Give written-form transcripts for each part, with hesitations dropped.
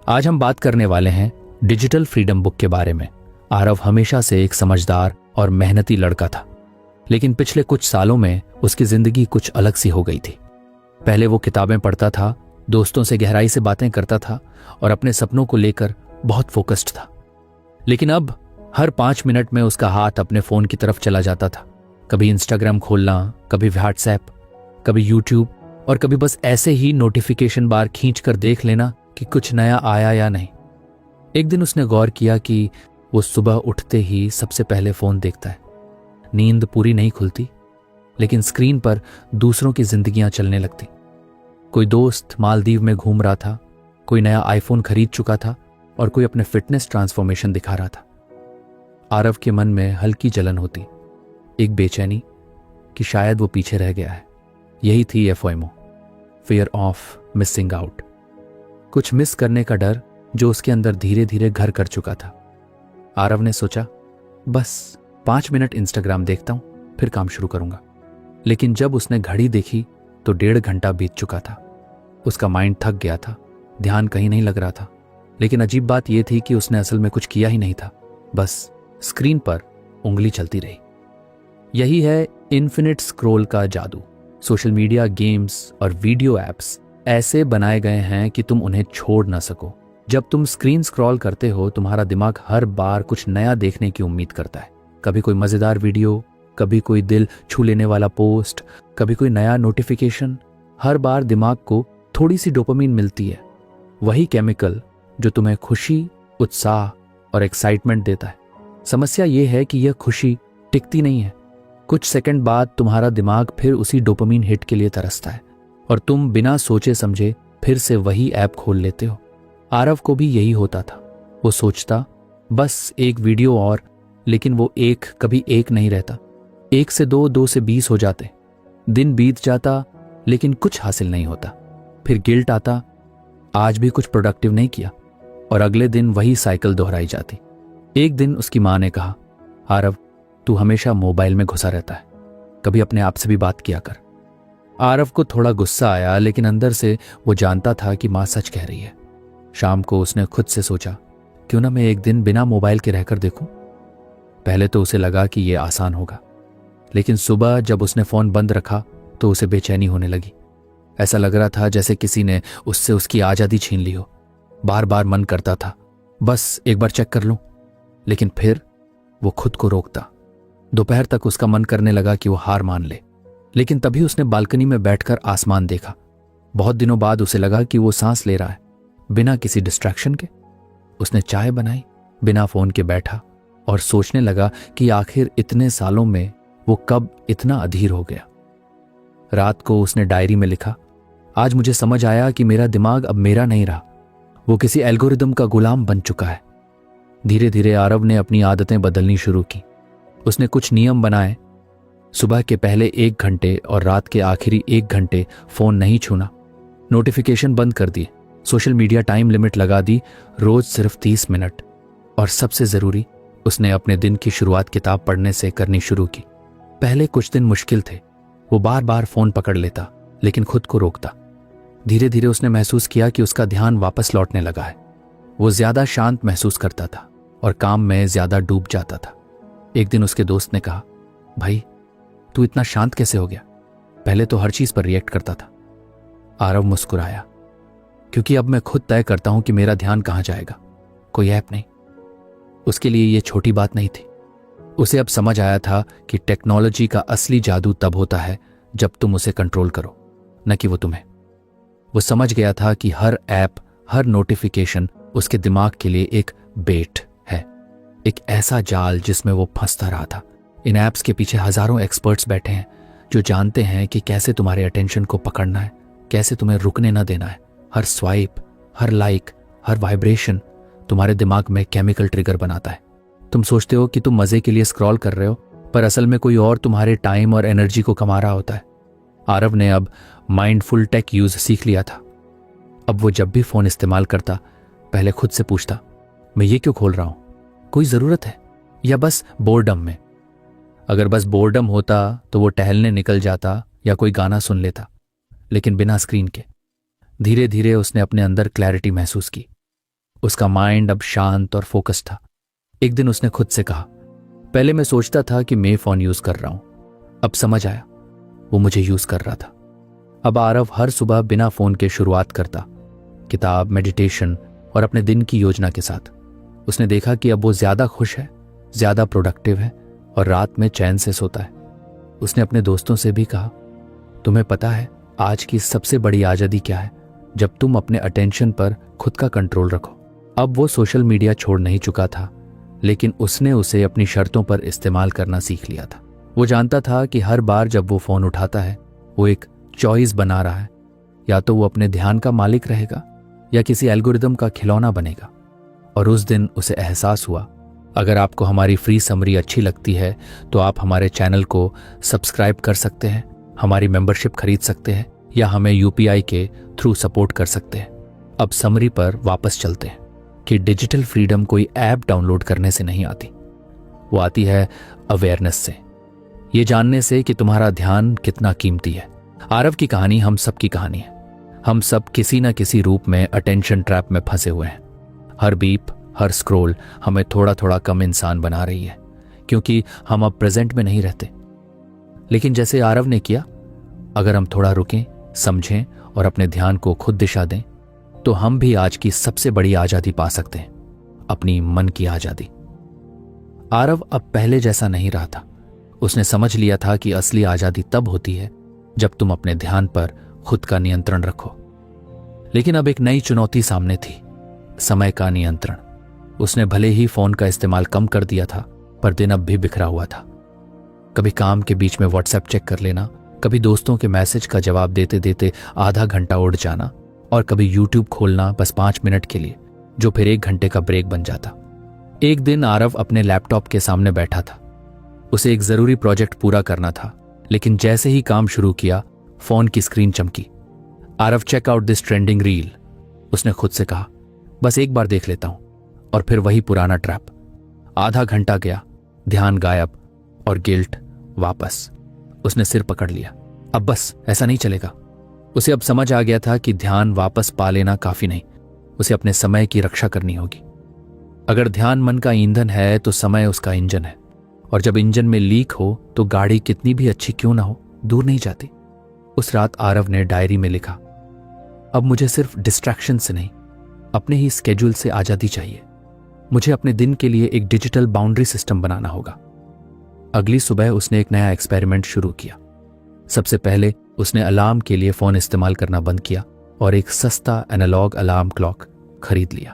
आज हम बात करने वाले हैं डिजिटल फ्रीडम बुक के बारे में। आरव हमेशा से एक समझदार और मेहनती लड़का था, लेकिन पिछले कुछ सालों में उसकी जिंदगी कुछ अलग सी हो गई थी। पहले वो किताबें पढ़ता था, दोस्तों से गहराई से बातें करता था और अपने सपनों को लेकर बहुत फोकस्ड था। लेकिन अब हर 5 मिनट में उसका हाथ अपने फोन की तरफ चला जाता था। कभी इंस्टाग्राम खोलना, कभी व्हाट्सएप, कभी यूट्यूब और कभी बस ऐसे ही नोटिफिकेशन बार खींच कर देख लेना कि कुछ नया आया या नहीं। एक दिन उसने गौर किया कि वो सुबह उठते ही सबसे पहले फोन देखता है। नींद पूरी नहीं खुलती, लेकिन स्क्रीन पर दूसरों की जिंदगियां चलने लगती। कोई दोस्त मालदीव में घूम रहा था, कोई नया आईफोन खरीद चुका था और कोई अपने फिटनेस ट्रांसफॉर्मेशन दिखा रहा था। आरव के मन में हल्की जलन होती, एक बेचैनी कि शायद वो पीछे रह गया है। यही थी एफओएमओ, फियर ऑफ मिसिंग आउट। कुछ मिस करने का डर जो उसके अंदर धीरे धीरे घर कर चुका था। आरव ने सोचा, बस 5 मिनट इंस्टाग्राम देखता हूं, फिर काम शुरू करूंगा। लेकिन जब उसने घड़ी देखी तो 1.5 घंटा बीत चुका था। उसका माइंड थक गया था, ध्यान कहीं नहीं लग रहा था। लेकिन अजीब बात यह थी कि उसने असल में कुछ किया ही नहीं था, बस स्क्रीन पर उंगली चलती रही। यही है इन्फिनिट स्क्रॉल का जादू। सोशल मीडिया, गेम्स और वीडियो एप्स ऐसे बनाए गए हैं कि तुम उन्हें छोड़ ना सको। जब तुम स्क्रीन स्क्रॉल करते हो, तुम्हारा दिमाग हर बार कुछ नया देखने की उम्मीद करता है। कभी कोई मजेदार वीडियो, कभी कोई दिल छू लेने वाला पोस्ट, कभी कोई नया नोटिफिकेशन। हर बार दिमाग को थोड़ी सी डोपामिन मिलती है, वही केमिकल जो तुम्हें खुशी, उत्साह और एक्साइटमेंट देता है। समस्या यह है कि यह खुशी टिकती नहीं है। कुछ सेकंड बाद तुम्हारा दिमाग फिर उसी डोपामिन हिट के लिए तरसता है और तुम बिना सोचे समझे फिर से वही ऐप खोल लेते हो। आरव को भी यही होता था। वो सोचता, बस एक वीडियो और, लेकिन वो एक कभी एक नहीं रहता। 1 से 2, 2 से 20 हो जाते। दिन बीत जाता, लेकिन कुछ हासिल नहीं होता। फिर गिल्ट आता, आज भी कुछ प्रोडक्टिव नहीं किया, और अगले दिन वही साइकिल दोहराई जाती। एक दिन उसकी माँ ने कहा, आरव, तू हमेशा मोबाइल में घुसा रहता है, कभी अपने आप से भी बात किया कर। आरव को थोड़ा गुस्सा आया, लेकिन अंदर से वो जानता था कि माँ सच कह रही है। शाम को उसने खुद से सोचा, क्यों ना मैं एक दिन बिना मोबाइल के रहकर देखूं। पहले तो उसे लगा कि यह आसान होगा, लेकिन सुबह जब उसने फोन बंद रखा तो उसे बेचैनी होने लगी। ऐसा लग रहा था जैसे किसी ने उससे उसकी आजादी छीन ली हो। बार बार मन करता था, बस एक बार चेक कर लूं, लेकिन फिर वो खुद को रोकता। दोपहर तक उसका मन करने लगा कि वो हार मान ले, लेकिन तभी उसने बालकनी में बैठकर आसमान देखा। बहुत दिनों बाद उसे लगा कि वो सांस ले रहा है, बिना किसी डिस्ट्रैक्शन के। उसने चाय बनाई, बिना फोन के बैठा और सोचने लगा कि आखिर इतने सालों में वो कब इतना अधीर हो गया। रात को उसने डायरी में लिखा, आज मुझे समझ आया कि मेरा दिमाग अब मेरा नहीं रहा, वो किसी एल्गोरिदम का गुलाम बन चुका है। धीरे धीरे आरव ने अपनी आदतें बदलनी शुरू की। उसने कुछ नियम बनाए, सुबह के पहले 1 घंटे और रात के आखिरी 1 घंटे फोन नहीं छूना, नोटिफिकेशन बंद कर दिए, सोशल मीडिया टाइम लिमिट लगा दी, रोज सिर्फ 30 मिनट। और सबसे जरूरी, उसने अपने दिन की शुरुआत किताब पढ़ने से करनी शुरू की। पहले कुछ दिन मुश्किल थे, वो बार बार फोन पकड़ लेता, लेकिन खुद को रोकता। धीरे धीरे उसने महसूस किया कि उसका ध्यान वापस लौटने लगा है। वो ज्यादा शांत महसूस करता था और काम में ज्यादा डूब जाता था। एक दिन उसके दोस्त ने कहा, भाई तू इतना शांत कैसे हो गया? पहले तो हर चीज पर रिएक्ट करता था। आरव मुस्कुराया, क्योंकि अब मैं खुद तय करता हूं कि मेरा ध्यान कहां जाएगा, कोई ऐप नहीं। उसके लिए यह छोटी बात नहीं थी। उसे अब समझ आया था कि टेक्नोलॉजी का असली जादू तब होता है जब तुम उसे कंट्रोल करो, न कि वो तुम्हें। वो समझ गया था कि हर ऐप, हर नोटिफिकेशन उसके दिमाग के लिए एक बेट है, एक ऐसा जाल जिसमें वो फंसता रहा था। इन ऐप्स के पीछे हजारों एक्सपर्ट्स बैठे हैं जो जानते हैं कि कैसे तुम्हारे अटेंशन को पकड़ना है, कैसे तुम्हें रुकने ना देना है। हर स्वाइप, हर लाइक, हर वाइब्रेशन तुम्हारे दिमाग में केमिकल ट्रिगर बनाता है। तुम सोचते हो कि तुम मजे के लिए स्क्रॉल कर रहे हो, पर असल में कोई और तुम्हारे टाइम और एनर्जी को कमा रहा होता है। आरव ने अब माइंडफुल टेक यूज सीख लिया था। अब वो जब भी फोन इस्तेमाल करता, पहले खुद से पूछता, मैं ये क्यों खोल रहा हूं? कोई जरूरत है या बस बोर्डम में? अगर बस बोर्डम होता तो वो टहलने निकल जाता या कोई गाना सुन लेता, लेकिन बिना स्क्रीन के। धीरे धीरे उसने अपने अंदर क्लैरिटी महसूस की। उसका माइंड अब शांत और फोकस था। एक दिन उसने खुद से कहा, पहले मैं सोचता था कि मैं फोन यूज कर रहा हूं, अब समझ आया वो मुझे यूज कर रहा था। अब आरव हर सुबह बिना फोन के शुरुआत करता, किताब, मेडिटेशन और अपने दिन की योजना के साथ। उसने देखा कि अब वो ज्यादा खुश है, ज्यादा प्रोडक्टिव है और रात में चैन से सोता है। उसने अपने दोस्तों से भी कहा, तुम्हें पता है आज की सबसे बड़ी आजादी क्या है? जब तुम अपने अटेंशन पर खुद का कंट्रोल रखो। अब वो सोशल मीडिया छोड़ नहीं चुका था, लेकिन उसने उसे अपनी शर्तों पर इस्तेमाल करना सीख लिया था। वो जानता था कि हर बार जब वो फोन उठाता है वो एक चॉइस बना रहा है, या तो वो अपने ध्यान का मालिक रहेगा या किसी एल्गोरिदम का खिलौना बनेगा। और उस दिन उसे एहसास हुआ। अगर आपको हमारी फ्री समरी अच्छी लगती है तो आप हमारे चैनल को सब्सक्राइब कर सकते हैं, हमारी मेंबरशिप खरीद सकते हैं या हमें यूपीआई के थ्रू सपोर्ट कर सकते हैं। अब समरी पर वापस चलते हैं कि डिजिटल फ्रीडम कोई ऐप डाउनलोड करने से नहीं आती, वो आती है अवेयरनेस से, ये जानने से कि तुम्हारा ध्यान कितना कीमती है। आरव की कहानी हम सब की कहानी है। हम सब किसी न किसी रूप में अटेंशन ट्रैप में फंसे हुए हैं। हर बीप, हर स्क्रॉल हमें थोड़ा थोड़ा कम इंसान बना रही है, क्योंकि हम अब प्रेजेंट में नहीं रहते। लेकिन जैसे आरव ने किया, अगर हम थोड़ा रुकें, समझें और अपने ध्यान को खुद दिशा दें, तो हम भी आज की सबसे बड़ी आजादी पा सकते हैं, अपनी मन की आजादी। आरव अब पहले जैसा नहीं रहा था। उसने समझ लिया था कि असली आजादी तब होती है जब तुम अपने ध्यान पर खुद का नियंत्रण रखो। लेकिन अब एक नई चुनौती सामने थी, समय का नियंत्रण। उसने भले ही फोन का इस्तेमाल कम कर दिया था, पर दिन अब भी बिखरा हुआ था। कभी काम के बीच में व्हाट्सएप चेक कर लेना, कभी दोस्तों के मैसेज का जवाब देते देते आधा घंटा उड़ जाना, और कभी यूट्यूब खोलना बस 5 मिनट के लिए, जो फिर 1 घंटे का ब्रेक बन जाता। एक दिन आरव अपने लैपटॉप के सामने बैठा था। उसे एक जरूरी प्रोजेक्ट पूरा करना था, लेकिन जैसे ही काम शुरू किया, फोन की स्क्रीन चमकी। Aarav, check out this trending reel, उसने खुद से कहा। बस एक बार देख लेता हूं, और फिर वही पुराना ट्रैप। आधा घंटा गया, ध्यान गायब और गिल्ट वापस। उसने सिर पकड़ लिया। अब बस ऐसा नहीं चलेगा। उसे अब समझ आ गया था कि ध्यान वापस पा लेना काफी नहीं, उसे अपने समय की रक्षा करनी होगी। अगर ध्यान मन का ईंधन है तो समय उसका इंजन है, और जब इंजन में लीक हो तो गाड़ी कितनी भी अच्छी क्यों ना हो, दूर नहीं जाती। उस रात आरव ने डायरी में लिखा, अब मुझे सिर्फ डिस्ट्रैक्शन से नहीं, अपने ही स्केड्यूल से आजादी चाहिए। मुझे अपने दिन के लिए एक डिजिटल बाउंड्री सिस्टम बनाना होगा। अगली सुबह उसने एक नया एक्सपेरिमेंट शुरू किया। सबसे पहले उसने अलार्म के लिए फोन इस्तेमाल करना बंद किया और एक सस्ता एनालॉग अलार्म क्लॉक खरीद लिया।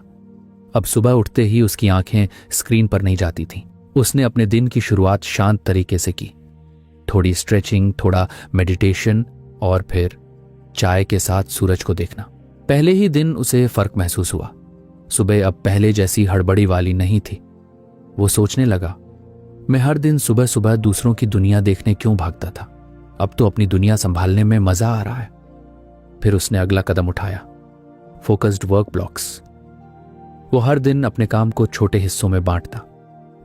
अब सुबह उठते ही उसकी आंखें स्क्रीन पर नहीं जाती थीं। उसने अपने दिन की शुरुआत शांत तरीके से की, थोड़ी स्ट्रेचिंग, थोड़ा मेडिटेशन और फिर चाय के साथ सूरज को देखना। पहले ही दिन उसे फर्क महसूस हुआ। सुबह अब पहले जैसी हड़बड़ी वाली नहीं थी। वो सोचने लगा, मैं हर दिन सुबह सुबह दूसरों की दुनिया देखने क्यों भागता था, अब तो अपनी दुनिया संभालने में मजा आ रहा है। फिर उसने अगला कदम उठाया, फोकस्ड वर्क ब्लॉक्स। वो हर दिन अपने काम को छोटे हिस्सों में बांटता,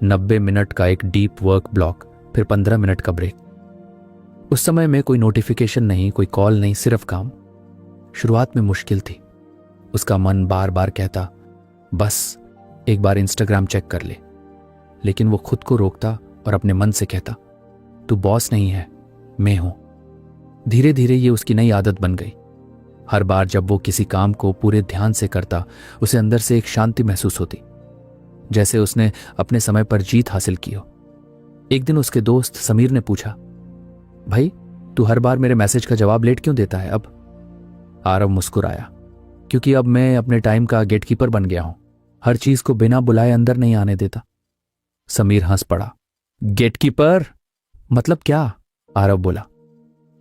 90 मिनट का एक डीप वर्क ब्लॉक, फिर 15 मिनट का ब्रेक। उस समय में कोई नोटिफिकेशन नहीं, कोई कॉल नहीं, सिर्फ काम। शुरुआत में मुश्किल थी। उसका मन बार बार कहता, बस एक बार इंस्टाग्राम चेक कर ले। लेकिन वो खुद को रोकता और अपने मन से कहता, तू बॉस नहीं है, मैं हूं। धीरे धीरे ये उसकी नई आदत बन गई। हर बार जब वो किसी काम को पूरे ध्यान से करता, उसे अंदर से एक शांति महसूस होती, जैसे उसने अपने समय पर जीत हासिल की हो। एक दिन उसके दोस्त समीर ने पूछा, भाई तू हर बार मेरे मैसेज का जवाब लेट क्यों देता है अब? आरव मुस्कुराया, क्योंकि अब मैं अपने टाइम का गेटकीपर बन गया हूं, हर चीज को बिना बुलाए अंदर नहीं आने देता। समीर हंस पड़ा। गेटकीपर मतलब क्या? आरव बोला,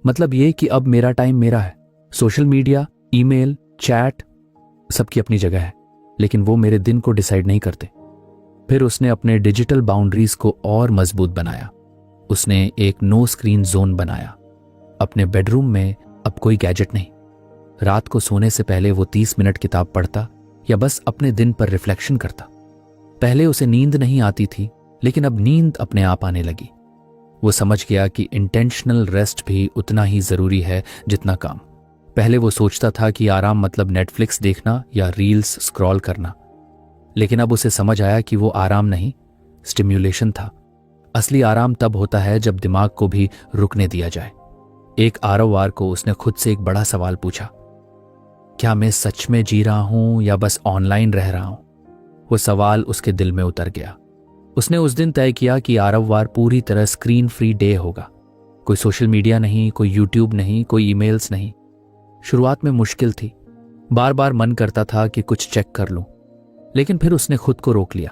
मतलब ये कि अब मेरा टाइम मेरा है। सोशल मीडिया, ईमेल, चैट सबकी अपनी जगह है, लेकिन वो मेरे दिन को डिसाइड नहीं करते। फिर उसने अपने डिजिटल बाउंड्रीज को और मजबूत बनाया। उसने एक नो स्क्रीन जोन बनाया। अपने बेडरूम में अब कोई गैजेट नहीं। रात को सोने से पहले वो 30 मिनट किताब पढ़ता या बस अपने दिन पर रिफ्लेक्शन करता। पहले उसे नींद नहीं आती थी, लेकिन अब नींद अपने आप आने लगी। वो समझ गया कि इंटेंशनल रेस्ट भी उतना ही जरूरी है जितना काम। पहले वो सोचता था कि आराम मतलब नेटफ्लिक्स देखना या रील्स स्क्रॉल करना, लेकिन अब उसे समझ आया कि वो आराम नहीं, स्टिम्युलेशन था। असली आराम तब होता है जब दिमाग को भी रुकने दिया जाए। एक आरववार को उसने खुद से एक बड़ा सवाल पूछा, क्या मैं सच में जी रहा हूं या बस ऑनलाइन रह रहा हूं? वो सवाल उसके दिल में उतर गया। उसने उस दिन तय किया कि आरववार पूरी तरह स्क्रीन फ्री डे होगा। कोई सोशल मीडिया नहीं, कोई यूट्यूब नहीं, कोई ईमेल्स नहीं। शुरुआत में मुश्किल थी, बार बार मन करता था कि कुछ चेक कर लूं, लेकिन फिर उसने खुद को रोक लिया।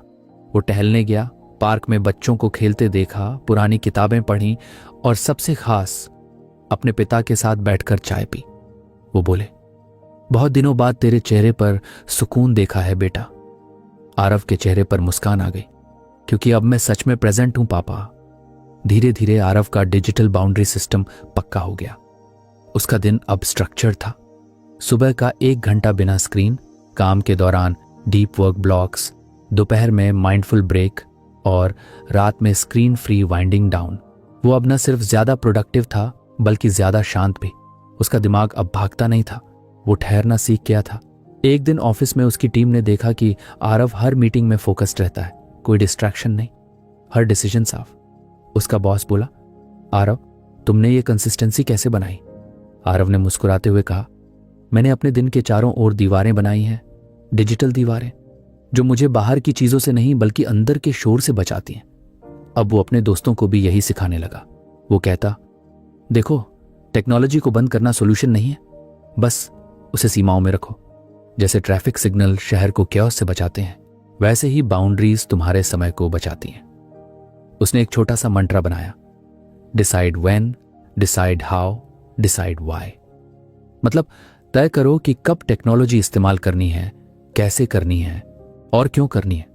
वो टहलने गया, पार्क में बच्चों को खेलते देखा, पुरानी किताबें पढ़ी और सबसे खास अपने पिता के साथ बैठकर चाय पी। वो बोले, बहुत दिनों बाद तेरे चेहरे पर सुकून देखा है बेटा। आरव के चेहरे पर मुस्कान आ गई, क्योंकि अब मैं सच में प्रेजेंट हूं पापा। धीरे धीरे आरव का डिजिटल बाउंड्री सिस्टम पक्का हो गया। उसका दिन अब स्ट्रक्चर्ड था। सुबह का 1 घंटा बिना स्क्रीन, काम के दौरान डीप वर्क ब्लॉक्स, दोपहर में माइंडफुल ब्रेक और रात में स्क्रीन फ्री वाइंडिंग डाउन। वो अब न सिर्फ ज्यादा प्रोडक्टिव था बल्कि ज्यादा शांत भी। उसका दिमाग अब भागता नहीं था, वो ठहरना सीख गया था। एक दिन ऑफिस में उसकी टीम ने देखा कि आरव हर मीटिंग में फोकस्ड रहता है, कोई डिस्ट्रैक्शन नहीं, हर डिसीजन साफ। उसका बॉस बोला, आरव तुमने ये कंसिस्टेंसी कैसे बनाई? आरव ने मुस्कुराते हुए कहा, मैंने अपने दिन के चारों ओर दीवारें बनाई हैं, डिजिटल दीवारें, जो मुझे बाहर की चीजों से नहीं बल्कि अंदर के शोर से बचाती हैं। अब वो अपने दोस्तों को भी यही सिखाने लगा। वो कहता, देखो टेक्नोलॉजी को बंद करना सोल्यूशन नहीं है, बस उसे सीमाओं में रखो। जैसे ट्रैफिक सिग्नल शहर को कैओस से बचाते हैं, वैसे ही बाउंड्रीज तुम्हारे समय को बचाती हैं। उसने एक छोटा सा मंत्रा बनाया, decide when, decide how, decide why. मतलब तय करो कि कब टेक्नोलॉजी इस्तेमाल करनी है, कैसे करनी है और क्यों करनी है।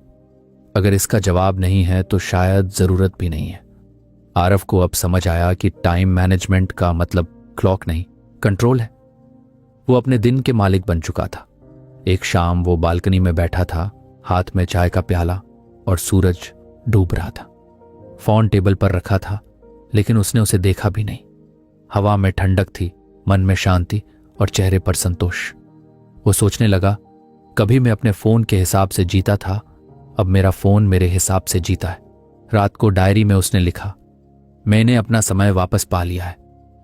अगर इसका जवाब नहीं है तो शायद जरूरत भी नहीं है। आरव को अब समझ आया कि टाइम मैनेजमेंट का मतलब क्लॉक नहीं, कंट्रोल है। वो अपने दिन के मालिक बन चुका था। एक शाम वो बालकनी में बैठा था, हाथ में चाय का प्याला और सूरज डूब रहा था। फोन टेबल पर रखा था, लेकिन उसने उसे देखा भी नहीं। हवा में ठंडक थी, मन में शांति और चेहरे पर संतोष। वो सोचने लगा, कभी मैं अपने फोन के हिसाब से जीता था, अब मेरा फोन मेरे हिसाब से जीता है। रात को डायरी में उसने लिखा, मैंने अपना समय वापस पा लिया है।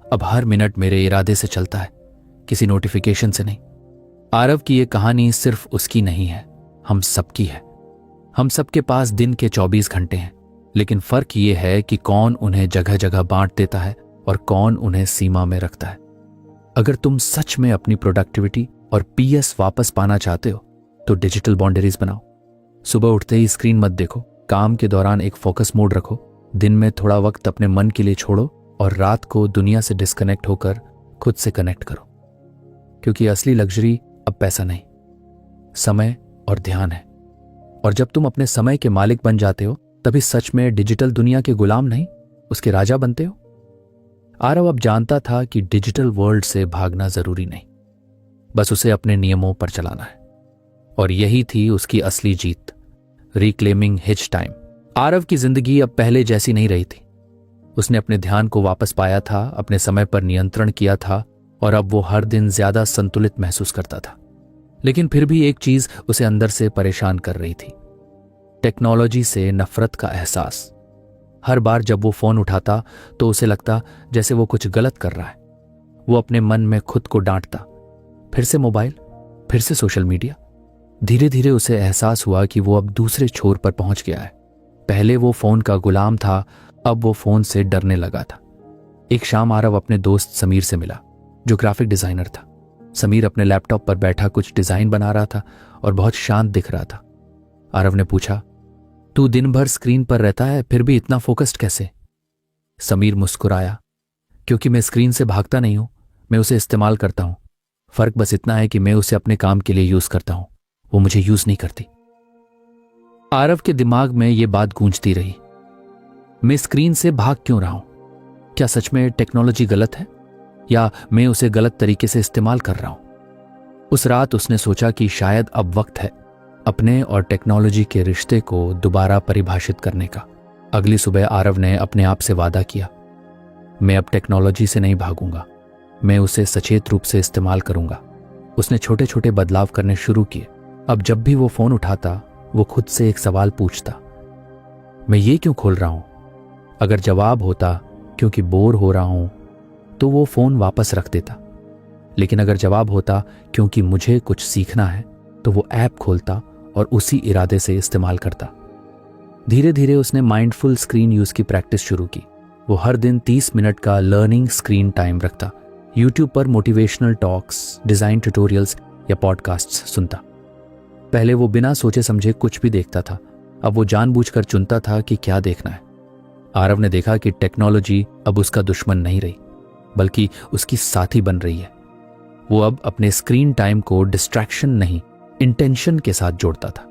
अब हर मिनट मेरे इरादे से चलता है, किसी नोटिफिकेशन से नहीं। आरव की ये कहानी सिर्फ उसकी नहीं है, हम सबकी है। हम सबके पास दिन के 24 घंटे हैं, लेकिन फर्क ये है कि कौन उन्हें जगह जगह बांट देता है और कौन उन्हें सीमा में रखता है। अगर तुम सच में अपनी प्रोडक्टिविटी और पीएस वापस पाना चाहते हो तो डिजिटल बाउंड्रीज बनाओ। सुबह उठते ही स्क्रीन मत देखो, काम के दौरान एक फोकस मोड रखो, दिन में थोड़ा वक्त अपने मन के लिए छोड़ो और रात को दुनिया से डिस्कनेक्ट होकर खुद से कनेक्ट करो। क्योंकि असली लग्जरी अब पैसा नहीं, समय और ध्यान है। और जब तुम अपने समय के मालिक बन जाते हो तभी सच में डिजिटल दुनिया के गुलाम नहीं, उसके राजा बनते हो। आरव अब जानता था कि डिजिटल वर्ल्ड से भागना जरूरी नहीं, बस उसे अपने नियमों पर चलाना है। और यही थी उसकी असली जीत, रिक्लेमिंग हिच टाइम। आरव की जिंदगी अब पहले जैसी नहीं रही थी। उसने अपने ध्यान को वापस पाया था, अपने समय पर नियंत्रण किया था और अब वो हर दिन ज्यादा संतुलित महसूस करता था। लेकिन फिर भी एक चीज उसे अंदर से परेशान कर रही थी, टेक्नोलॉजी से नफरत का एहसास। हर बार जब वो फोन उठाता तो उसे लगता जैसे वो कुछ गलत कर रहा है। वो अपने मन में खुद को डांटता, फिर से मोबाइल, फिर से सोशल मीडिया। धीरे धीरे उसे एहसास हुआ कि वो अब दूसरे छोर पर पहुंच गया है। पहले वो फोन का गुलाम था, अब वो फोन से डरने लगा था। एक शाम आरव अपने दोस्त समीर से मिला, जो ग्राफिक डिजाइनर था। समीर अपने लैपटॉप पर बैठा कुछ डिजाइन बना रहा था और बहुत शांत दिख रहा था। आरव ने पूछा, तू दिन भर स्क्रीन पर रहता है फिर भी इतना फोकस्ड कैसे? समीर मुस्कुराया, क्योंकि मैं स्क्रीन से भागता नहीं हूं, मैं उसे इस्तेमाल करता हूं। फर्क बस इतना है कि मैं उसे अपने काम के लिए यूज करता हूं, वो मुझे यूज नहीं करती। आरव के दिमाग में यह बात गूंजती रही, मैं स्क्रीन से भाग क्यों रहा हूं? क्या सच में टेक्नोलॉजी गलत है या मैं उसे गलत तरीके से इस्तेमाल कर रहा हूं? उस रात उसने सोचा कि शायद अब वक्त है अपने और टेक्नोलॉजी के रिश्ते को दोबारा परिभाषित करने का। अगली सुबह आरव ने अपने आप से वादा किया, मैं अब टेक्नोलॉजी से नहीं भागूंगा, मैं उसे सचेत रूप से इस्तेमाल करूंगा। उसने छोटे छोटे बदलाव करने शुरू किए। अब जब भी वो फोन उठाता वो खुद से एक सवाल पूछता, मैं ये क्यों खोल रहा हूं? अगर जवाब होता क्योंकि बोर हो रहा हूं, तो वो फोन वापस रख देता। लेकिन अगर जवाब होता क्योंकि मुझे कुछ सीखना है, तो वो ऐप खोलता और उसी इरादे से इस्तेमाल करता। धीरे धीरे उसने माइंडफुल स्क्रीन यूज की प्रैक्टिस शुरू की। वो हर दिन 30 मिनट का लर्निंग स्क्रीन टाइम रखता। यूट्यूब पर मोटिवेशनल टॉक्स, डिजाइन ट्यूटोरियल्स या पॉडकास्ट्स सुनता। पहले वो बिना सोचे समझे कुछ भी देखता था, अब वो जानबूझकर चुनता था कि क्या देखना है। आरव ने देखा कि टेक्नोलॉजी अब उसका दुश्मन नहीं रही, बल्कि उसकी साथी बन रही है। वो अब अपने स्क्रीन टाइम को डिस्ट्रैक्शन नहीं, इंटेंशन के साथ जोड़ता था।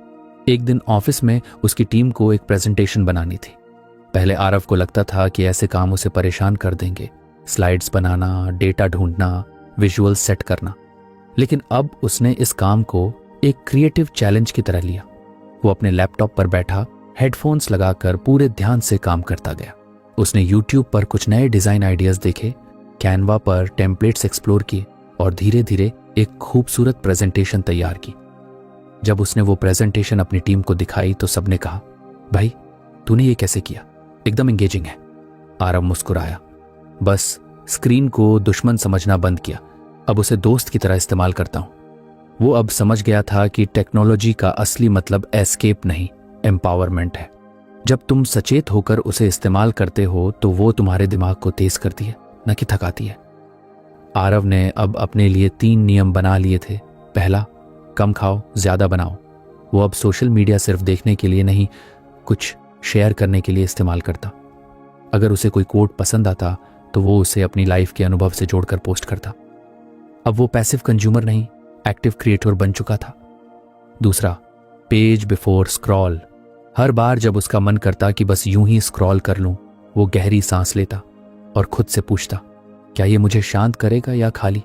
एक दिन ऑफिस में उसकी टीम को एक प्रेजेंटेशन बनानी थी। पहले आरव को लगता था कि ऐसे काम उसे परेशान कर देंगे, स्लाइड्स बनाना, डेटा ढूंढना, विजुअल सेट करना। लेकिन अब उसने इस काम को एक क्रिएटिव चैलेंज की तरह लिया। वो अपने लैपटॉप पर बैठा, हेडफोन्स लगाकर पूरे ध्यान से काम करता गया। उसने यूट्यूब पर कुछ नए डिजाइन आइडियाज देखे, कैनवा पर टेम्पलेट्स एक्सप्लोर किए और धीरे धीरे एक खूबसूरत प्रेजेंटेशन तैयार की। जब उसने वो प्रेजेंटेशन अपनी टीम को दिखाई तो सबने कहा, भाई तूने ये कैसे किया? एकदम एंगेजिंग है। आरव मुस्कुराया। बस स्क्रीन को दुश्मन समझना बंद किया, अब उसे दोस्त की तरह इस्तेमाल करता हूं। वो अब समझ गया था कि टेक्नोलॉजी का असली मतलब एस्केप नहीं, एम्पावरमेंट है। जब तुम सचेत होकर उसे इस्तेमाल करते हो तो वो तुम्हारे दिमाग को तेज करती है, न कि थकाती है। आरव ने अब अपने लिए 3 नियम बना लिए थे। पहला, कम खाओ, ज्यादा बनाओ। वो अब सोशल मीडिया सिर्फ देखने के लिए नहीं, कुछ शेयर करने के लिए इस्तेमाल करता। अगर उसे कोई कोट पसंद आता तो वो उसे अपनी लाइफ के अनुभव से जोड़कर पोस्ट करता। अब वो पैसिव कंज्यूमर नहीं, एक्टिव क्रिएटर बन चुका था। दूसरा, पेज बिफोर स्क्रॉल। हर बार जब उसका मन करता कि बस यूं ही स्क्रॉल कर लूं, वो गहरी सांस लेता और खुद से पूछता, क्या ये मुझे शांत करेगा या खाली?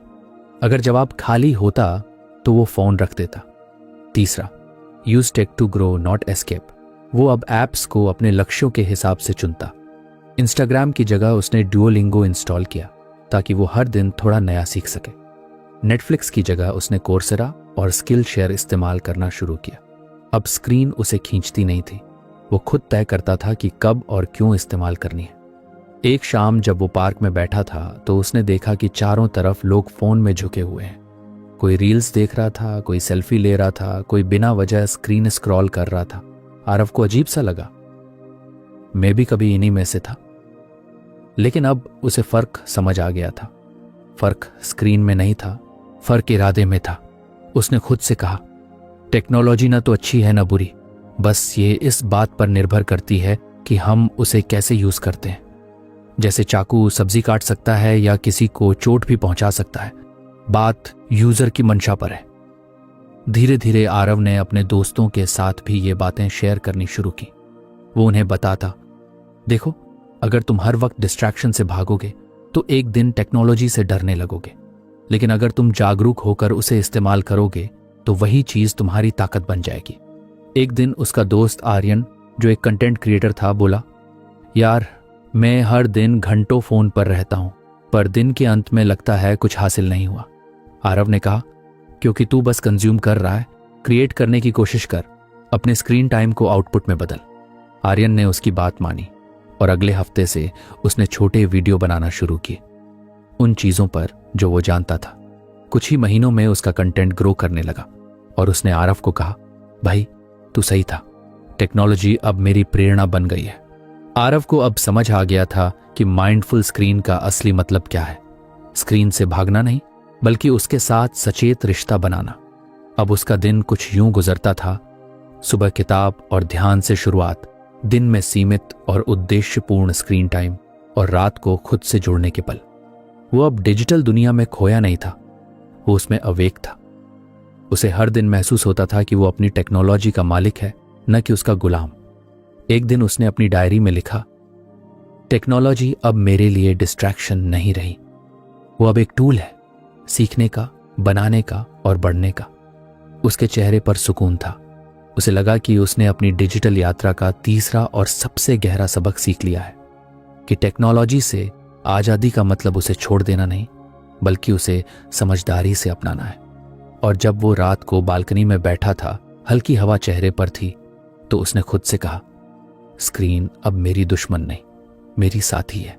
अगर जवाब खाली होता तो वो फोन रख देता। तीसरा, use tech to grow not escape. वो अब एप्स को अपने लक्ष्यों के हिसाब से चुनता। इंस्टाग्राम की जगह उसने डुओलिंगो इंस्टॉल किया ताकि वो हर दिन थोड़ा नया सीख सके। नेटफ्लिक्स की जगह उसने कोर्सेरा और स्किल शेयर इस्तेमाल करना शुरू किया। अब स्क्रीन उसे खींचती नहीं थी, वो खुद तय करता था कि कब और क्यों इस्तेमाल करनी है। एक शाम जब वो पार्क में बैठा था तो उसने देखा कि चारों तरफ लोग फोन में झुके हुए हैं। कोई रील्स देख रहा था, कोई सेल्फी ले रहा था, कोई बिना वजह स्क्रीन स्क्रॉल कर रहा था। आरव को अजीब सा लगा, मैं भी कभी इन्हीं में से था। लेकिन अब उसे फर्क समझ आ गया था। फर्क स्क्रीन में नहीं था, फर्क इरादे में था। उसने खुद से कहा, टेक्नोलॉजी ना तो अच्छी है ना बुरी, बस ये इस बात पर निर्भर करती है कि हम उसे कैसे यूज करते हैं। जैसे चाकू सब्जी काट सकता है या किसी को चोट भी पहुंचा सकता है, बात यूजर की मंशा पर है। धीरे धीरे आरव ने अपने दोस्तों के साथ भी ये बातें शेयर करनी शुरू की। वो उन्हें बताता, देखो अगर तुम हर वक्त डिस्ट्रैक्शन से भागोगे तो एक दिन टेक्नोलॉजी से डरने लगोगे, लेकिन अगर तुम जागरूक होकर उसे इस्तेमाल करोगे तो वही चीज तुम्हारी ताकत बन जाएगी। एक दिन उसका दोस्त आर्यन, जो एक कंटेंट क्रिएटर था, बोला, यार मैं हर दिन घंटों फोन पर रहता हूं, पर दिन के अंत में लगता है कुछ हासिल नहीं हुआ। आरव ने कहा, क्योंकि तू बस कंज्यूम कर रहा है, क्रिएट करने की कोशिश कर, अपने स्क्रीन टाइम को आउटपुट में बदल। आर्यन ने उसकी बात मानी और अगले हफ्ते से उसने छोटे वीडियो बनाना शुरू किए, उन चीजों पर जो वो जानता था। कुछ ही महीनों में उसका कंटेंट ग्रो करने लगा और उसने आरव को कहा, भाई तू सही था, टेक्नोलॉजी अब मेरी प्रेरणा बन गई है। आरव को अब समझ आ गया था कि माइंडफुल स्क्रीन का असली मतलब क्या है। स्क्रीन से भागना नहीं, बल्कि उसके साथ सचेत रिश्ता बनाना। अब उसका दिन कुछ यूं गुजरता था, सुबह किताब और ध्यान से शुरुआत, दिन में सीमित और उद्देश्यपूर्ण स्क्रीन टाइम और रात को खुद से जुड़ने के पल। वो अब डिजिटल दुनिया में खोया नहीं था, वो उसमें अवेक था। उसे हर दिन महसूस होता था कि वो अपनी टेक्नोलॉजी का मालिक है, न कि उसका गुलाम। एक दिन उसने अपनी डायरी में लिखा, टेक्नोलॉजी अब मेरे लिए डिस्ट्रैक्शन नहीं रही, वो अब एक टूल है, सीखने का, बनाने का और बढ़ने का। उसके चेहरे पर सुकून था। उसे लगा कि उसने अपनी डिजिटल यात्रा का तीसरा और सबसे गहरा सबक सीख लिया है कि टेक्नोलॉजी से आज़ादी का मतलब उसे छोड़ देना नहीं, बल्कि उसे समझदारी से अपनाना है। और जब वो रात को बालकनी में बैठा था, हल्की हवा चेहरे पर थी तो उसने खुद से कहा, स्क्रीन अब मेरी दुश्मन नहीं, मेरी साथी है।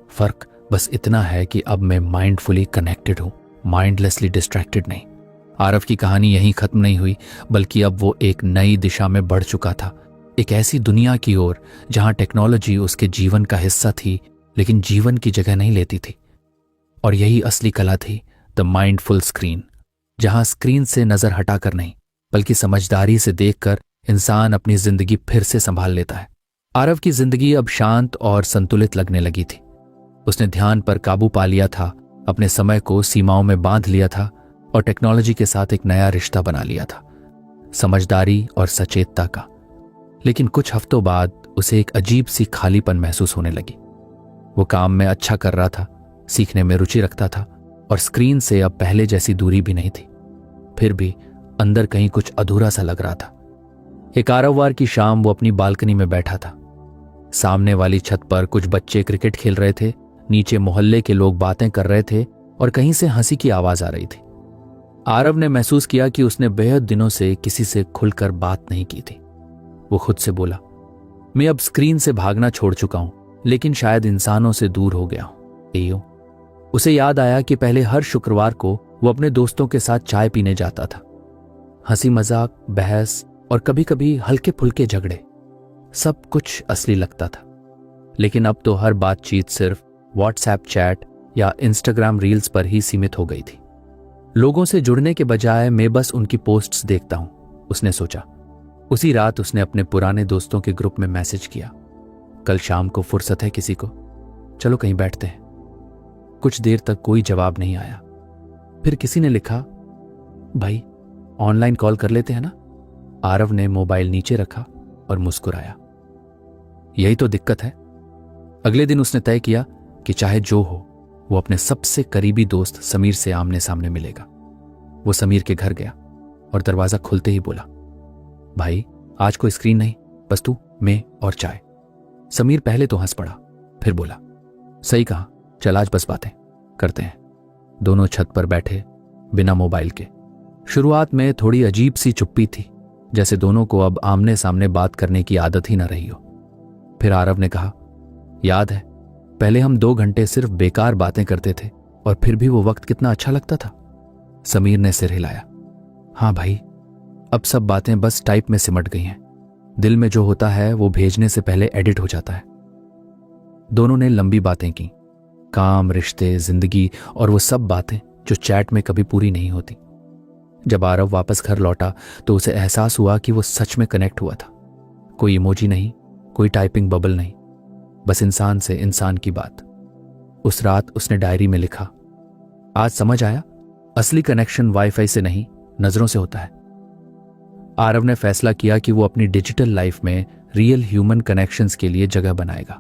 फर्क बस इतना है कि अब मैं माइंडफुली कनेक्टेड हूं, माइंडलेसली डिस्ट्रैक्टेड नहीं। आरव की कहानी यहीं खत्म नहीं हुई, बल्कि अब वो एक नई दिशा में बढ़ चुका था, एक ऐसी दुनिया की ओर जहां टेक्नोलॉजी उसके जीवन का हिस्सा थी लेकिन जीवन की जगह नहीं लेती थी। और यही असली कला थी, द माइंडफुल स्क्रीन, जहां स्क्रीन से नजर हटाकर नहीं बल्कि समझदारी से देखकर इंसान अपनी जिंदगी फिर से संभाल लेता है। आरव की जिंदगी अब शांत और संतुलित लगने लगी थी। उसने ध्यान पर काबू पा लिया था, अपने समय को सीमाओं में बांध लिया था और टेक्नोलॉजी के साथ एक नया रिश्ता बना लिया था, समझदारी और सचेतता का। लेकिन कुछ हफ्तों बाद उसे एक अजीब सी खालीपन महसूस होने लगी। वो काम में अच्छा कर रहा था, सीखने में रुचि रखता था और स्क्रीन से अब पहले जैसी दूरी भी नहीं थी। फिर भी अंदर कहीं कुछ अधूरा सा लग रहा था। एक आरववार की शाम वो अपनी बालकनी में बैठा था। सामने वाली छत पर कुछ बच्चे क्रिकेट खेल रहे थे, नीचे मोहल्ले के लोग बातें कर रहे थे और कहीं से हंसी की आवाज आ रही थी। आरव ने महसूस किया कि उसने बेहद दिनों से किसी से खुलकर बात नहीं की थी। वो खुद से बोला, मैं अब स्क्रीन से भागना छोड़ चुका हूं, लेकिन शायद इंसानों से दूर हो गया हूं। उसे याद आया कि पहले हर शुक्रवार को वो अपने दोस्तों के साथ चाय पीने जाता था। हंसी मजाक, बहस और कभी कभी हल्के फुल्के झगड़े, सब कुछ असली लगता था। लेकिन अब तो हर बातचीत सिर्फ व्हाट्सएप चैट या इंस्टाग्राम रील्स पर ही सीमित हो गई थी। लोगों से जुड़ने के बजाय मैं बस उनकी पोस्ट्स देखता हूं, उसने सोचा। उसी रात उसने अपने पुराने दोस्तों के ग्रुप में मैसेज किया, कल शाम को फुर्सत है किसी को, चलो कहीं बैठते हैं। कुछ देर तक कोई जवाब नहीं आया। फिर किसी ने लिखा, भाई ऑनलाइन कॉल कर लेते हैं ना। आरव ने मोबाइल नीचे रखा और मुस्कुराया। यही तो दिक्कत है। अगले दिन उसने तय किया कि चाहे जो हो वो अपने सबसे करीबी दोस्त समीर से आमने सामने मिलेगा। वो समीर के घर गया और दरवाजा खुलते ही बोला, भाई आज कोई स्क्रीन नहीं, बस तू, मैं और चाय। समीर पहले तो हंस पड़ा, फिर बोला, सही कहा, चल आज बस बातें करते हैं। दोनों छत पर बैठे बिना मोबाइल के। शुरुआत में थोड़ी अजीब सी चुप्पी थी, जैसे दोनों को अब आमने सामने बात करने की आदत ही न रही हो। फिर आरव ने कहा, याद है पहले हम 2 घंटे सिर्फ बेकार बातें करते थे और फिर भी वो वक्त कितना अच्छा लगता था। समीर ने सिर हिलाया, हाँ भाई, अब सब बातें बस टाइप में सिमट गई हैं। दिल में जो होता है वो भेजने से पहले एडिट हो जाता है। दोनों ने लंबी बातें की, काम, रिश्ते, जिंदगी और वो सब बातें जो चैट में कभी पूरी नहीं होती। जब आरव वापस घर लौटा तो उसे एहसास हुआ कि वो सच में कनेक्ट हुआ था। कोई इमोजी नहीं, कोई टाइपिंग बबल नहीं, बस इंसान से इंसान की बात। उस रात उसने डायरी में लिखा, आज समझ आया, असली कनेक्शन वाईफाई से नहीं, नजरों से होता है। आरव ने फैसला किया कि वो अपनी डिजिटल लाइफ में रियल ह्यूमन कनेक्शंस के लिए जगह बनाएगा।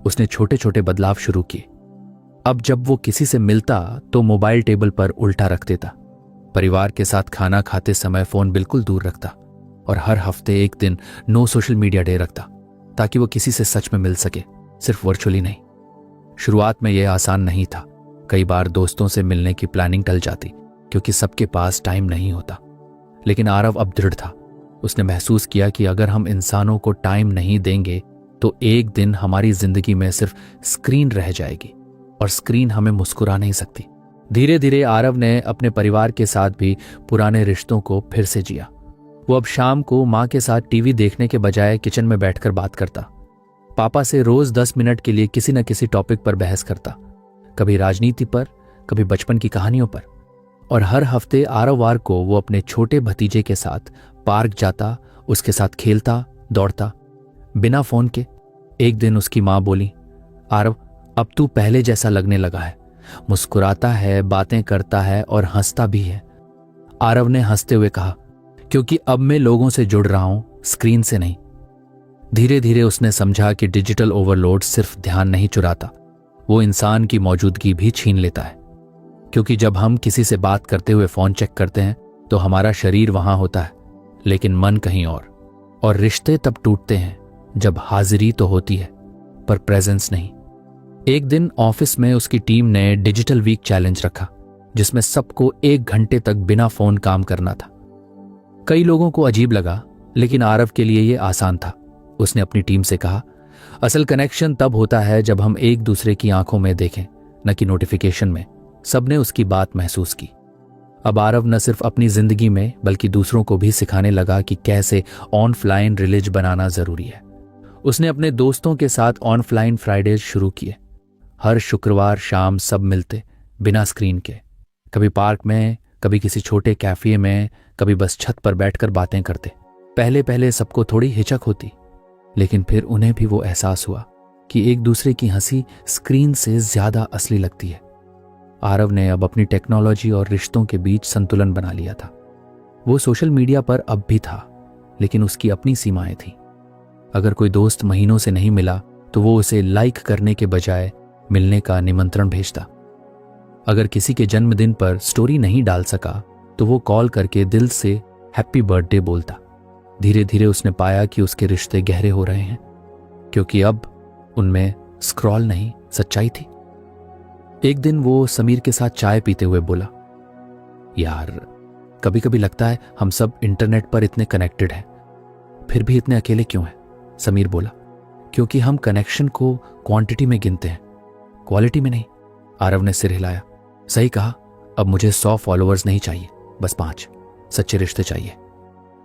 उसने छोटे छोटे बदलाव शुरू किए। अब जब वो किसी से मिलता तो मोबाइल टेबल पर उल्टा रख देता, परिवार के साथ खाना खाते समय फोन बिल्कुल दूर रखता और हर हफ्ते एक दिन नो सोशल मीडिया डे रखता, ताकि वो किसी से सच में मिल सके, सिर्फ वर्चुअली नहीं। शुरुआत में यह आसान नहीं था। कई बार दोस्तों से मिलने की प्लानिंग टल जाती क्योंकि सबके पास टाइम नहीं होता। लेकिन आरव अब दृढ़ था। उसने महसूस किया कि अगर हम इंसानों को टाइम नहीं देंगे तो एक दिन हमारी जिंदगी में सिर्फ स्क्रीन रह जाएगी और स्क्रीन हमें मुस्कुरा नहीं सकती। धीरे धीरे आरव ने अपने परिवार के साथ भी पुराने रिश्तों को फिर से जिया। वो अब शाम को माँ के साथ टीवी देखने के बजाय किचन में बैठकर बात करता, पापा से रोज 10 मिनट के लिए किसी न किसी टॉपिक पर बहस करता, कभी राजनीति पर, कभी बचपन की कहानियों पर। और हर हफ्ते आरववार को वो अपने छोटे भतीजे के साथ पार्क जाता, उसके साथ खेलता, दौड़ता, बिना फोन के। एक दिन उसकी माँ बोली, आरव अब तू पहले जैसा लगने लगा है, मुस्कुराता है, बातें करता है और हंसता भी है। आरव ने हंसते हुए कहा, क्योंकि अब मैं लोगों से जुड़ रहा हूं, स्क्रीन से नहीं। धीरे धीरे उसने समझा कि डिजिटल ओवरलोड सिर्फ ध्यान नहीं चुराता, वो इंसान की मौजूदगी भी छीन लेता है। क्योंकि जब हम किसी से बात करते हुए फोन चेक करते हैं तो हमारा शरीर वहां होता है लेकिन मन कहीं और रिश्ते तब टूटते हैं जब हाजिरी तो होती है पर प्रेजेंस नहीं। एक दिन ऑफिस में उसकी टीम ने डिजिटल वीक चैलेंज रखा, जिसमें सबको 1 घंटे तक बिना फोन काम करना था। कई लोगों को अजीब लगा, लेकिन आरव के लिए ये आसान था। उसने अपनी टीम से कहा, असल कनेक्शन तब होता है जब हम एक दूसरे की आंखों में देखें, न कि नोटिफिकेशन में। सबने उसकी बात महसूस की। अब आरव न सिर्फ अपनी जिंदगी में बल्कि दूसरों को भी सिखाने लगा कि कैसे ऑनलाइन रिलीज बनाना जरूरी है। उसने अपने दोस्तों के साथ ऑनलाइन फ्राइडेज शुरू किए। हर शुक्रवार शाम सब मिलते, बिना स्क्रीन के, कभी पार्क में, कभी किसी छोटे कैफे में, कभी बस छत पर बैठकर बातें करते। पहले पहले सबको थोड़ी हिचक होती, लेकिन फिर उन्हें भी वो एहसास हुआ कि एक दूसरे की हंसी स्क्रीन से ज्यादा असली लगती है। आरव ने अब अपनी टेक्नोलॉजी और रिश्तों के बीच संतुलन बना लिया था। वो सोशल मीडिया पर अब भी था, लेकिन उसकी अपनी सीमाएं थीं। अगर कोई दोस्त महीनों से नहीं मिला तो वो उसे लाइक करने के बजाय मिलने का निमंत्रण भेजता। अगर किसी के जन्मदिन पर स्टोरी नहीं डाल सका तो वो कॉल करके दिल से हैप्पी बर्थडे बोलता। धीरे धीरे उसने पाया कि उसके रिश्ते गहरे हो रहे हैं, क्योंकि अब उनमें स्क्रॉल नहीं, सच्चाई थी। एक दिन वो समीर के साथ चाय पीते हुए बोला, यार कभी कभी लगता है हम सब इंटरनेट पर इतने कनेक्टेड हैं, फिर भी इतने अकेले क्यों हैं? समीर बोला, क्योंकि हम कनेक्शन को क्वांटिटी में गिनते हैं, क्वालिटी में नहीं। आरव ने सिर हिलाया। सही कहा, अब मुझे 100 फॉलोअर्स नहीं चाहिए, बस 5 सच्चे रिश्ते चाहिए।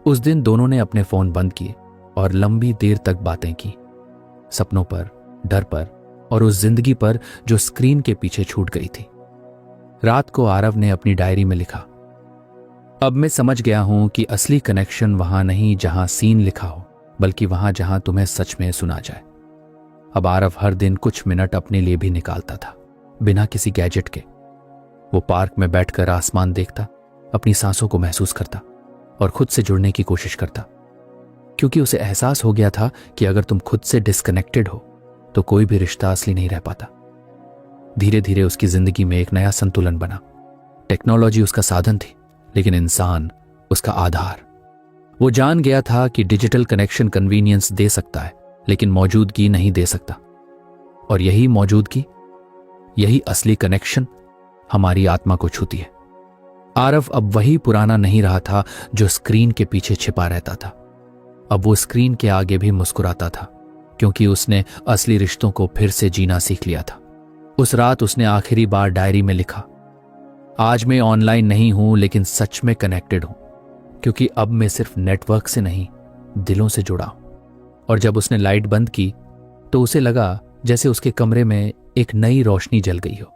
उस दिन दोनों ने अपने फोन बंद किए और लंबी देर तक बातें की, सपनों पर, डर पर और उस जिंदगी पर जो स्क्रीन के पीछे छूट गई थी। रात को आरव ने अपनी डायरी में लिखा, अब मैं समझ गया हूं कि असली कनेक्शन वहां नहीं जहां सीन लिखा हो, बल्कि वहां जहां तुम्हें सच में सुना जाए। अब आरव हर दिन कुछ मिनट अपने लिए भी निकालता था, बिना किसी गैजेट के। वो पार्क में बैठकर आसमान देखता, अपनी सांसों को महसूस करता और खुद से जुड़ने की कोशिश करता, क्योंकि उसे एहसास हो गया था कि अगर तुम खुद से डिस्कनेक्टेड हो तो कोई भी रिश्ता असली नहीं रह पाता। धीरे धीरे उसकी जिंदगी में एक नया संतुलन बना। टेक्नोलॉजी उसका साधन थी, लेकिन इंसान उसका आधार। वो जान गया था कि डिजिटल कनेक्शन कन्वीनियंस दे सकता है, लेकिन मौजूदगी नहीं दे सकता। और यही मौजूदगी, यही असली कनेक्शन हमारी आत्मा को छूती है। आरव अब वही पुराना नहीं रहा था जो स्क्रीन के पीछे छिपा रहता था। अब वो स्क्रीन के आगे भी मुस्कुराता था, क्योंकि उसने असली रिश्तों को फिर से जीना सीख लिया था। उस रात उसने आखिरी बार डायरी में लिखा, आज मैं ऑनलाइन नहीं हूं लेकिन सच में कनेक्टेड हूं, क्योंकि अब मैं सिर्फ नेटवर्क से नहीं, दिलों से जुड़ा हूं। और जब उसने लाइट बंद की तो उसे लगा जैसे उसके कमरे में एक नई रोशनी जल गई हो।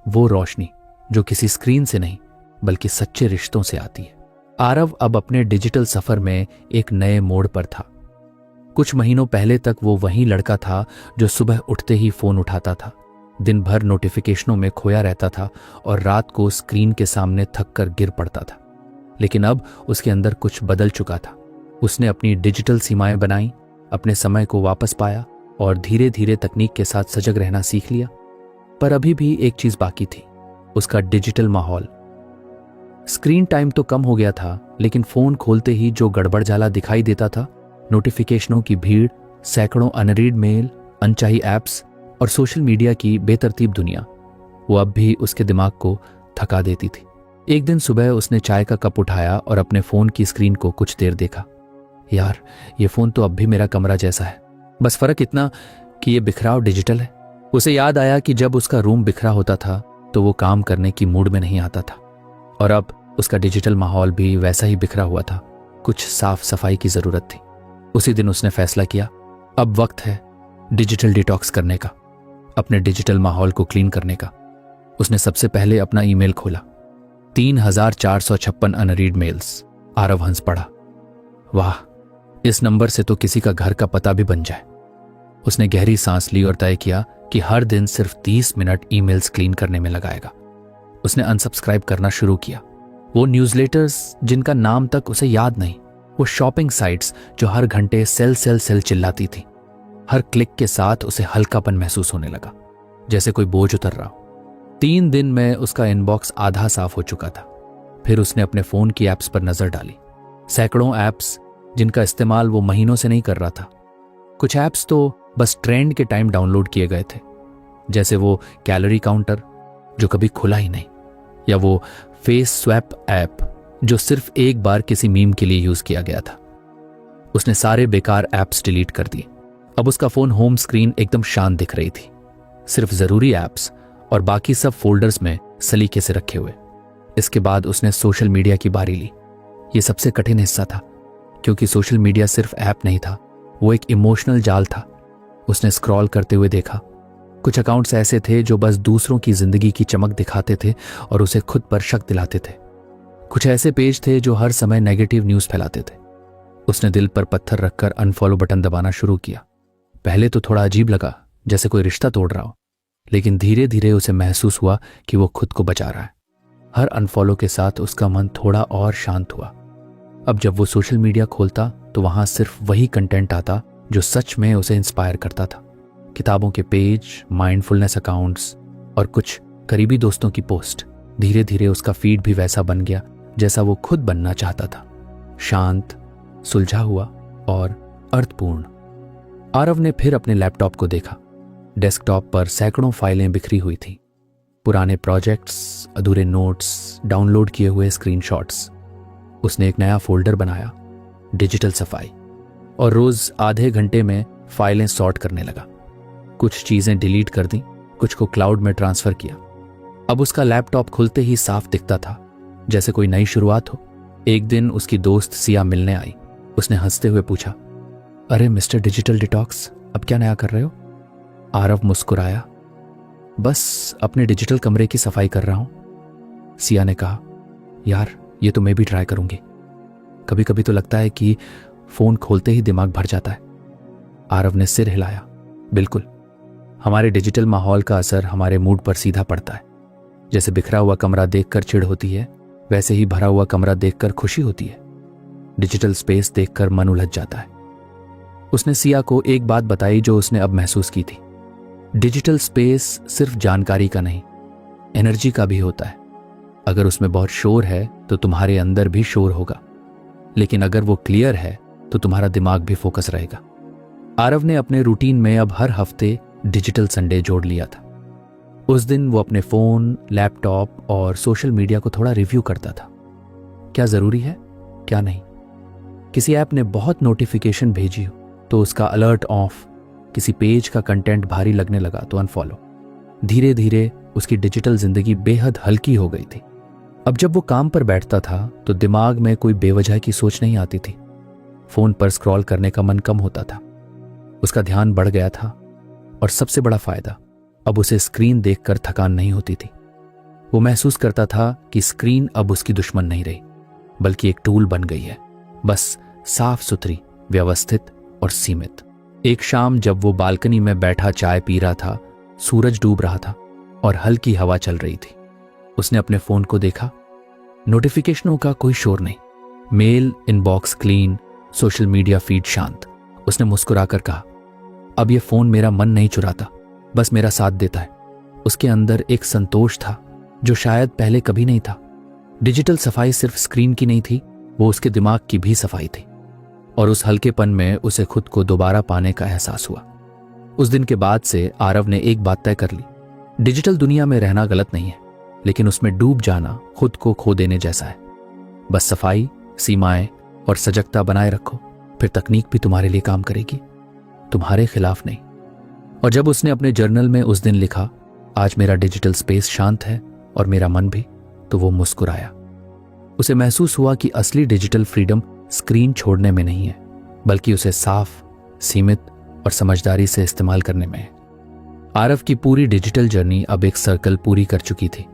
वो रोशनी जो किसी स्क्रीन से नहीं बल्कि सच्चे रिश्तों से आती है। आरव अब अपने डिजिटल सफर में एक नए मोड़ पर था। कुछ महीनों पहले तक वो वही लड़का था जो सुबह उठते ही फोन उठाता था, दिन भर नोटिफिकेशनों में खोया रहता था और रात को स्क्रीन के सामने थक कर गिर पड़ता था। लेकिन अब उसके अंदर कुछ बदल चुका था। उसने अपनी डिजिटल सीमाएं बनाई, अपने समय को वापस पाया और धीरे धीरे तकनीक के साथ सजग रहना सीख लिया। पर अभी भी एक चीज बाकी थी, उसका डिजिटल माहौल। स्क्रीन टाइम तो कम हो गया था, लेकिन फोन खोलते ही जो गड़बड़झाला दिखाई देता था, नोटिफिकेशनों की भीड़, सैकड़ों अनरीड मेल, अनचाही ऐप्स और सोशल मीडिया की बेतरतीब दुनिया, वो अब भी उसके दिमाग को थका देती थी। एक दिन सुबह उसने चाय का कप उठाया और अपने फोन की स्क्रीन को कुछ देर देखा। यार, ये फोन तो अब भी मेरा कमरा जैसा है, बस फर्क इतना कि ये बिखराव डिजिटल है। उसे याद आया कि जब उसका रूम बिखरा होता था तो वो काम करने की मूड में नहीं आता था, और अब उसका डिजिटल माहौल भी वैसा ही बिखरा हुआ था। कुछ साफ सफाई की जरूरत थी। उसी दिन उसने फैसला किया, अब वक्त है डिजिटल डिटॉक्स करने का, अपने डिजिटल माहौल को क्लीन करने का। उसने सबसे पहले अपना ईमेल खोला। 3456 अनरीड मेल्स। आरव हंस पड़ा, वाह, इस नंबर से तो किसी का घर का पता भी बन जाए। उसने गहरी सांस ली और तय किया कि हर दिन सिर्फ 30 मिनट ईमेल्स क्लीन करने में लगाएगा। उसने अनसब्सक्राइब करना शुरू किया। वो न्यूज़लेटर्स जिनका नाम तक उसे याद नहीं, वो शॉपिंग साइट्स जो हर घंटे सेल सेल सेल चिल्लाती थी। हर क्लिक के साथ उसे हल्कापन महसूस होने लगा, जैसे कोई बोझ उतर रहा हो। 3 दिन में उसका इनबॉक्स आधा साफ हो चुका था। फिर उसने अपने फोन की ऐप्स पर नजर डाली। सैकड़ों ऐप्स जिनका इस्तेमाल वो महीनों से नहीं कर रहा था। कुछ ऐप्स तो बस ट्रेंड के टाइम डाउनलोड किए गए थे, जैसे वो कैलोरी काउंटर जो कभी खुला ही नहीं, या वो फेस स्वैप ऐप जो सिर्फ एक बार किसी मीम के लिए यूज किया गया था। उसने सारे बेकार ऐप्स डिलीट कर दिए। अब उसका फोन होम स्क्रीन एकदम शांत दिख रही थी, सिर्फ जरूरी ऐप्स और बाकी सब फोल्डर्स में सलीके से रखे हुए। इसके बाद उसने सोशल मीडिया की बारी ली। ये सबसे कठिन हिस्सा था, क्योंकि सोशल मीडिया सिर्फ ऐप नहीं था, वो एक इमोशनल जाल था। उसने स्क्रॉल करते हुए देखा, कुछ अकाउंट्स ऐसे थे जो बस दूसरों की जिंदगी की चमक दिखाते थे और उसे खुद पर शक दिलाते थे। कुछ ऐसे पेज थे जो हर समय नेगेटिव न्यूज़ फैलाते थे। उसने दिल पर पत्थर रखकर अनफॉलो बटन दबाना शुरू किया। पहले तो थोड़ा अजीब लगा, जैसे कोई रिश्ता तोड़ रहा हो, लेकिन धीरे धीरे उसे महसूस हुआ कि वो खुद को बचा रहा है। हर अनफॉलो के साथ उसका मन थोड़ा और शांत हुआ। अब जब वो सोशल मीडिया खोलता तो वहां सिर्फ वही कंटेंट आता जो सच में उसे इंस्पायर करता था। किताबों के पेज, माइंडफुलनेस अकाउंट्स और कुछ करीबी दोस्तों की पोस्ट। धीरे धीरे उसका फीड भी वैसा बन गया जैसा वो खुद बनना चाहता था, शांत, सुलझा हुआ और अर्थपूर्ण। आरव ने फिर अपने लैपटॉप को देखा। डेस्कटॉप पर सैकड़ों फाइलें बिखरी हुई थी, पुराने प्रोजेक्ट्स, अधूरे नोट्स, डाउनलोड किए हुए स्क्रीनशॉट्स। उसने एक नया फोल्डर बनाया, डिजिटल सफाई, और रोज आधे घंटे में फाइलें सॉर्ट करने लगा। कुछ चीजें डिलीट कर दी, कुछ को क्लाउड में ट्रांसफर किया। अब उसका लैपटॉप खुलते ही साफ दिखता था, जैसे कोई नई शुरुआत हो। एक दिन उसकी दोस्त सिया मिलने आई। उसने हंसते हुए पूछा, अरे मिस्टर डिजिटल डिटॉक्स, अब क्या नया कर रहे हो? आरव मुस्कुराया, बस अपने डिजिटल कमरे की सफाई कर रहा हूं। सिया ने कहा, यार ये तो मैं भी ट्राई करूंगी। कभी कभी तो लगता है कि फोन खोलते ही दिमाग भर जाता है। आरव ने सिर हिलाया, बिल्कुल, हमारे डिजिटल माहौल का असर हमारे मूड पर सीधा पड़ता है। जैसे बिखरा हुआ कमरा देखकर चिढ़ होती है, वैसे ही भरा हुआ कमरा देखकर खुशी होती है। डिजिटल स्पेस देखकर मन उलझ जाता है। उसने सिया को एक बात बताई जो उसने अब महसूस की थी। डिजिटल स्पेस सिर्फ जानकारी का नहीं, एनर्जी का भी होता है। अगर उसमें बहुत शोर है तो तुम्हारे अंदर भी शोर होगा, लेकिन अगर वो क्लियर है तो तुम्हारा दिमाग भी फोकस रहेगा। आरव ने अपने रूटीन में अब हर हफ्ते डिजिटल संडे जोड़ लिया था। उस दिन वो अपने फोन, लैपटॉप और सोशल मीडिया को थोड़ा रिव्यू करता था। क्या जरूरी है, क्या नहीं। किसी ऐप ने बहुत नोटिफिकेशन भेजी हो तो उसका अलर्ट ऑफ, किसी पेज का कंटेंट भारी लगने लगा तो अनफॉलो। धीरे धीरे उसकी डिजिटल जिंदगी बेहद हल्की हो गई थी। अब जब वो काम पर बैठता था तो दिमाग में कोई बेवजह की सोच नहीं आती थी। फोन पर स्क्रॉल करने का मन कम होता था। उसका ध्यान बढ़ गया था, और सबसे बड़ा फायदा, अब उसे स्क्रीन देखकर थकान नहीं होती थी। वो महसूस करता था कि स्क्रीन अब उसकी दुश्मन नहीं रही, बल्कि एक टूल बन गई है, बस साफ सुथरी, व्यवस्थित और सीमित। एक शाम जब वो बालकनी में बैठा चाय पी रहा था, सूरज डूब रहा था और हल्की हवा चल रही थी, उसने अपने फोन को देखा। नोटिफिकेशनों का कोई शोर नहीं, mail inbox clean, social media feed शांत। उसने मुस्कुराकर कहा, अब ये फोन मेरा मन नहीं चुराता, बस मेरा साथ देता है। उसके अंदर एक संतोष था जो शायद पहले कभी नहीं था। डिजिटल सफाई सिर्फ स्क्रीन की नहीं थी, वो उसके दिमाग की भी सफाई थी, और उस हल्केपन में उसे खुद को दोबारा पाने का एहसास हुआ। उस दिन के बाद से आरव ने एक बात तय कर ली, डिजिटल दुनिया में रहना गलत नहीं है, लेकिन उसमें डूब जाना खुद को खो देने जैसा है। बस सफाई, सीमाएं और सजगता बनाए रखो, फिर तकनीक भी तुम्हारे लिए काम करेगी, तुम्हारे खिलाफ नहीं। और जब उसने अपने जर्नल में उस दिन लिखा, आज मेरा डिजिटल स्पेस शांत है और मेरा मन भी, तो वो मुस्कुराया। उसे महसूस हुआ कि असली डिजिटल फ्रीडम स्क्रीन छोड़ने में नहीं है, बल्कि उसे साफ, सीमित और समझदारी से इस्तेमाल करने में है। आरव की पूरी डिजिटल जर्नी अब एक सर्कल पूरी कर चुकी थी।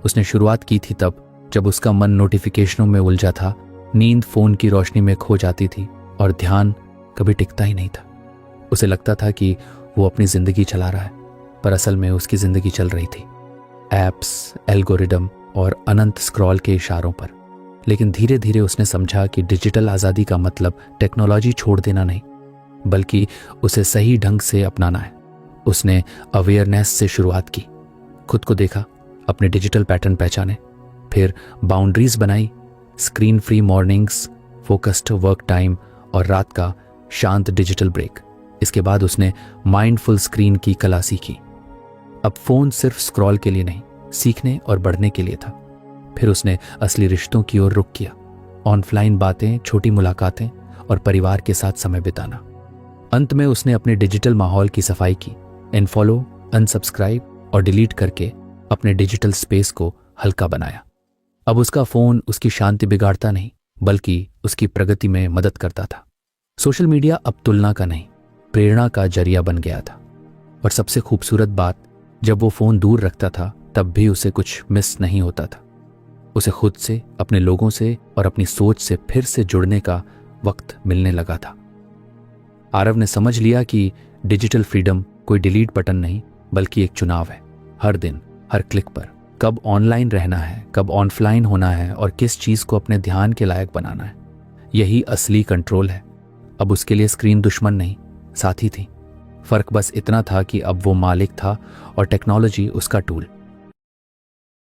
उसने शुरुआत की थी तब जब उसका मन नोटिफिकेशनों में उलझा था, नींद फोन की रोशनी में खो जाती थी और ध्यान कभी टिकता ही नहीं था। उसे लगता था कि वो अपनी जिंदगी चला रहा है, पर असल में उसकी जिंदगी चल रही थी ऐप्स, एल्गोरिदम और अनंत स्क्रॉल के इशारों पर। लेकिन धीरे धीरे उसने समझा कि डिजिटल आज़ादी का मतलब टेक्नोलॉजी छोड़ देना नहीं, बल्कि उसे सही ढंग से अपनाना है। उसने अवेयरनेस से शुरुआत की, खुद को देखा, अपने डिजिटल पैटर्न पहचाने, फिर बाउंड्रीज बनाई, screen free mornings, focused work time और रात का शांत डिजिटल ब्रेक। इसके बाद उसने माइंडफुल स्क्रीन की कला सीखी। अब फोन सिर्फ स्क्रॉल के लिए नहीं, सीखने और बढ़ने के लिए था। फिर उसने असली रिश्तों की ओर रुख किया, ऑनलाइन बातें, छोटी मुलाकातें और परिवार के साथ समय बिताना। अंत में उसने अपने डिजिटल माहौल की सफाई की, अनफॉलो, अनसब्सक्राइब और डिलीट करके अपने डिजिटल स्पेस को हल्का बनाया। अब उसका फोन उसकी शांति बिगाड़ता नहीं, बल्कि उसकी प्रगति में मदद करता था। सोशल मीडिया अब तुलना का नहीं, प्रेरणा का जरिया बन गया था। और सबसे खूबसूरत बात, जब वो फोन दूर रखता था तब भी उसे कुछ मिस नहीं होता था। उसे खुद से, अपने लोगों से और अपनी सोच से फिर से जुड़ने का वक्त मिलने लगा था। आरव ने समझ लिया कि डिजिटल फ्रीडम कोई डिलीट बटन नहीं, बल्कि एक चुनाव है। हर दिन, हर क्लिक पर कब ऑनलाइन रहना है, कब ऑफलाइन होना है और किस चीज को अपने ध्यान के लायक बनाना है, यही असली कंट्रोल है। अब उसके लिए स्क्रीन दुश्मन नहीं, साथी थी। फर्क बस इतना था कि अब वो मालिक था और टेक्नोलॉजी उसका टूल।